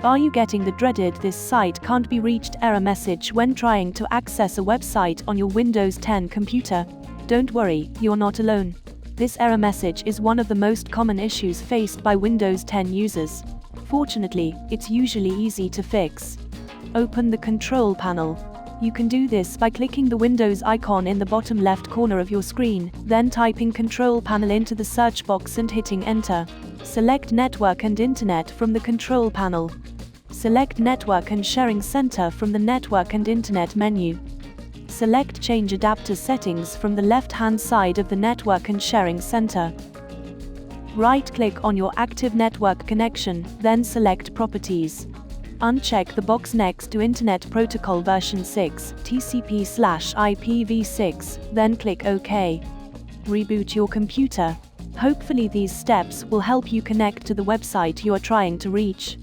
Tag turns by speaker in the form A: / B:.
A: Are you getting the dreaded "this site can't be reached" error message when trying to access a website on your Windows 10 computer? Don't worry, you're not alone. This error message is one of the most common issues faced by Windows 10 users. Fortunately, it's usually easy to fix. Open the control panel. You can do this by clicking the Windows icon in the bottom left corner of your screen, then typing Control Panel into the search box and hitting Enter. Select Network and Internet from the control panel. Select Network and Sharing Center from the Network and Internet menu. Select Change Adapter Settings from the left-hand side of the Network and Sharing Center. Right-click on your active network connection, then select Properties. Uncheck the box next to Internet Protocol version 6, TCP/IPv6, then click OK. Reboot your computer. Hopefully these steps will help you connect to the website you are trying to reach.